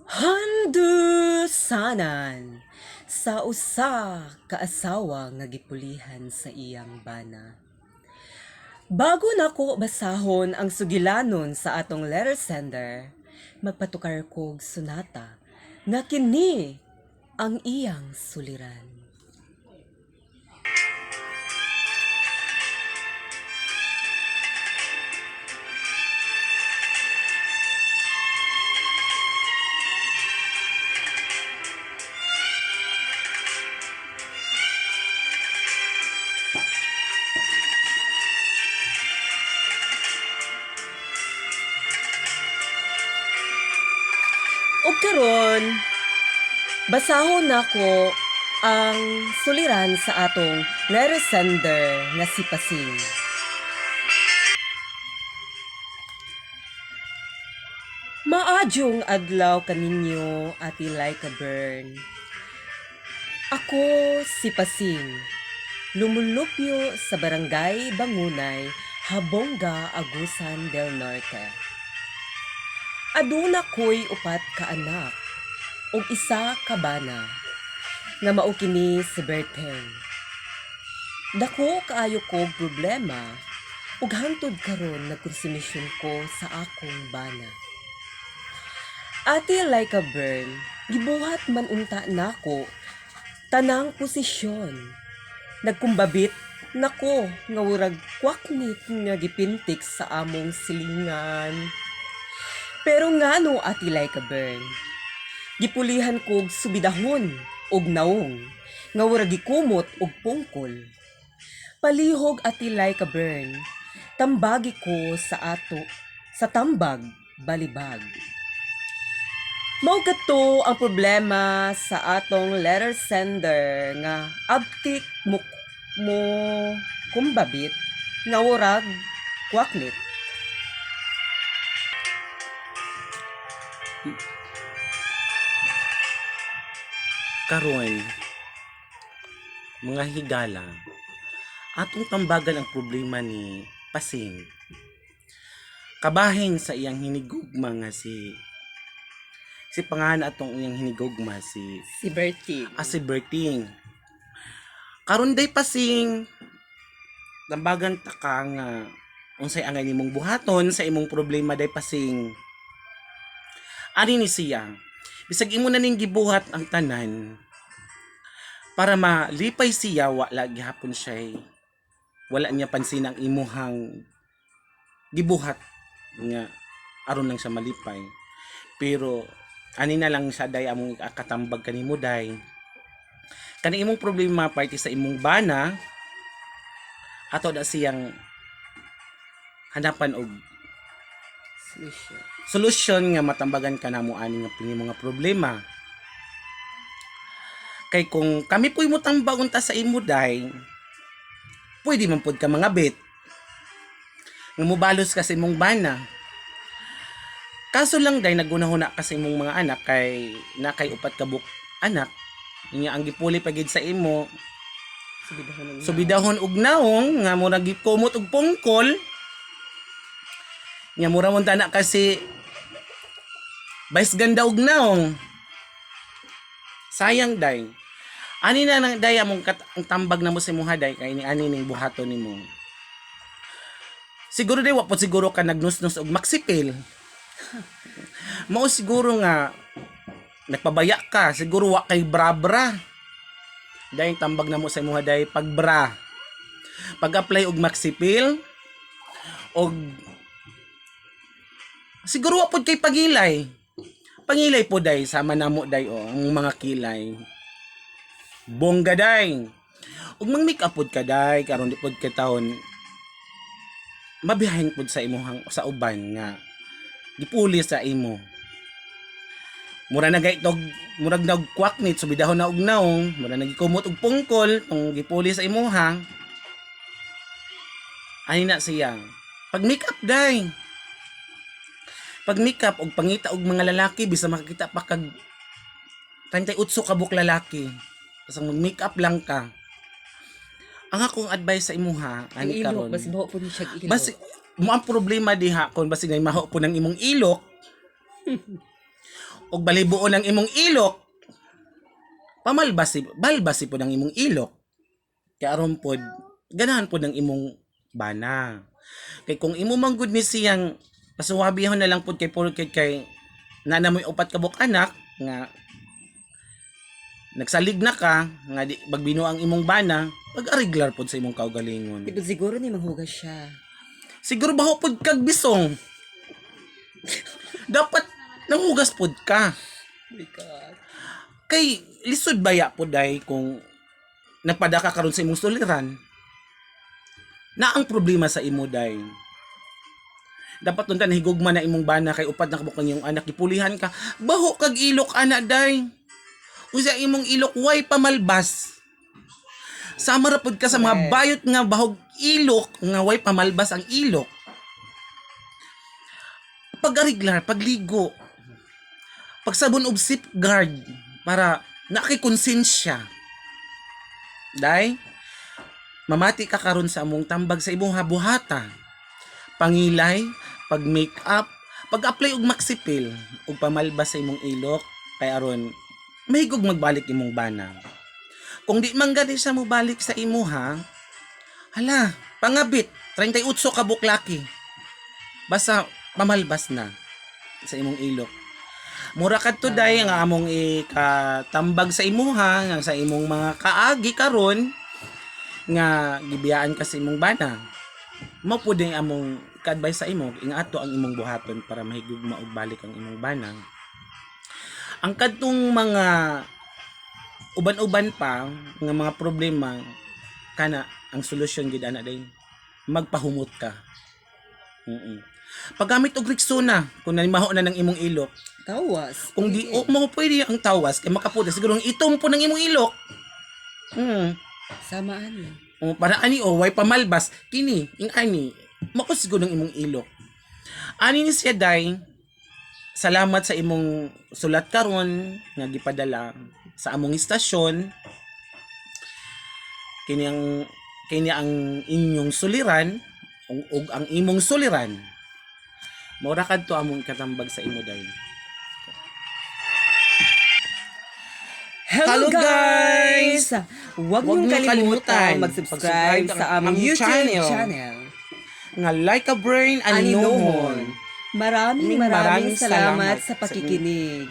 Handusanan sa usa ka asawa nga gipulihan sa iyang bana. Bago nako basahon ang sugilanon sa atong letter sender, magpatukar kog sunata nga kini ang iyang suliran. O karon, basahon nako ang suliran sa atong letter sender nga si Pasing. Maadyong adlaw kaninyo, Ati Laika Bern. Ako si Pasing, lumulupyo sa barangay Bangunay, Habonga, Agusan del Norte. Aduna ko'y upat ka anak, ug isa ka bana, nga mao kini si Berteng. Dako kaayo kog problema, ug hangtod karon nagkonsumisyon ko sa akong bana. Ati Laika Bern, gibuhat man unta nako tanang posisyon. Nagkumbabit nako nga wurag kwaknit nga gipintik sa among silingan. Pero ngano Ati Laika Bern, gipulihan kog subidahon og naong nga wurag gikumot og pungkol. Palihog Ati Laika Bern, tambagi ko sa tambag balibag. Mao kadto ang problema sa atong letter sender nga abtik mo kumbabit nga wurag kwaknit. Karon, mga higala, atong tambagan ang problema ni Pasing. Kabahin sa iyang hinigugma nga si pangalan atong iyang hinigugma si Berting. si Berting. Karon day Pasing, tambagan ta ka nga unsay angay nimong buhaton sa imong problema day Pasing. Ani ni siya, bisag imo na ning gibuhat ang tanan para malipay siya, wala gihapon siya wala niya pansin ang imuhang gibuhat nga aron lang siya malipay. Pero ani na lang siya day among katambag kanimo day. Kani imong problema parte sa imong bana ato da siyang hanapan og solusyon nga matambagan ka namo ani nga pini mga problema. Kay kung kami po'y mo tambag unta sa imo day, pwede man pod ka mga bet. Nga mubalos ka sa imong bana. Kaso lang day nagunahuna ka sa imong mga anak kay nakay upat ka buk anak. Inya ang gipuli pagid sa imo. Subidahon og naong nga murag gikumot og pungkol. Nya mura mo na kasi bais ganda og naong. Sayang day. Ani na nang day among ang tambag na mo sa imong haday kay ni ani ning buhaton nimo. Siguro day wa pod siguro ka nagnusnos og maksipil. Mao siguro nga nagpabaya ka, siguro wa kay bra-bra. Day tambag na mo sa imong haday pagbra. Pag-apply og maksipil og siguro wa pod kay pagilay. Pangilay po day sama namo day ang mga kilay. Bongga day. Ug mang make up pod ka day karon di pod ka taon mabiyahin pod sa imuhang sa uban nga gipuli sa imo. Mura na gaytog murag nagkwaknit subidahon na og naong, mura nagikumot og pungkol tong gipuli sa imuha. Ani na siya. Pag make up day. Pag make up og pangita og mga lalaki bisa makakita pa kag 38 ka buk lalaki. Basta mag-make up lang ka. Ang akong advice sa imuha ani karon. Basi maho po ni siya ilok. Basi mo ang problema diha kon basi ngay maho po ng imong ilok. og balibuon ang imong ilok, balbasi po ng imong ilok. Kaya aron pod, ganahan po ng imong bana. Kay kung imo manggod ni siyang pasuwabihon na lang pod kay porket kay nanamoy upat ka buk anak nga nagsalig na ka nga di bagbino ang imong bana, pag-ariglar pod sa imong kaugalingon. Pero siguro ni manghugas siya. Siguro baho pod kag bisong. Dapat nanghugas pod ka. Oh my God. Kay lisod baya po day kung nagpadaka karon sa imong suliran na ang problema sa imo day. Dapat tuntan higugma na imong bana kay upad na kabuk ng iyong anak ipulihan ka. Baho kag ilok ana day. Usa imong ilok way pamalbas. Sama ra pud ka sa mga bayot nga bahog ilok nga way pamalbas ang ilok. Pag-ariglar, pagligo, pagsabon og safeguard para nakikonsensya. Day, mamati ka karon sa among tambag sa imong habuhata. Pangilay, pag-makeup, pag-apply og maksipil, ug pamalbas sa imong ilok, kay aron mahigog magbalik imong bana. Kung di man gani siya mo balik sa imo ha, hala, pangabit, 38 ka buklaki. Basta pamalbas na sa imong ilok. Mura kadto day nga among ikatambag sa imuha nga sa imong mga kaagi karon nga gibiyaan ka sa imong bana. Mao pud ang among ka-advise sa imo, ingato ang imong buhaton para mahigugma og balik ang imong bana. Ang kadtong mga uban-uban pa nga mga problema kana ang solusyon gid ana day magpahumot ka. Paggamit og Rexona kung nalimaho na ng imong ilok. Tawas. Kung di mo pwede ang tawas kay makapuda siguro ang itom po ng imong ilok. Samaan mo. Para ani way pamalbas kini ing ani makos siguro ng imong ilok. Ani ni siya day. Salamat sa imong sulat karon nga gipadala sa among istasyon. Kini ang inyong suliran ug ang imong suliran. Mura kadto among katambag sa imo day. Hello guys! Huwag niyong kalimutan mag-subscribe sa aming YouTube channel. Nga like a brain and no more. Maraming salamat sa pakikinig.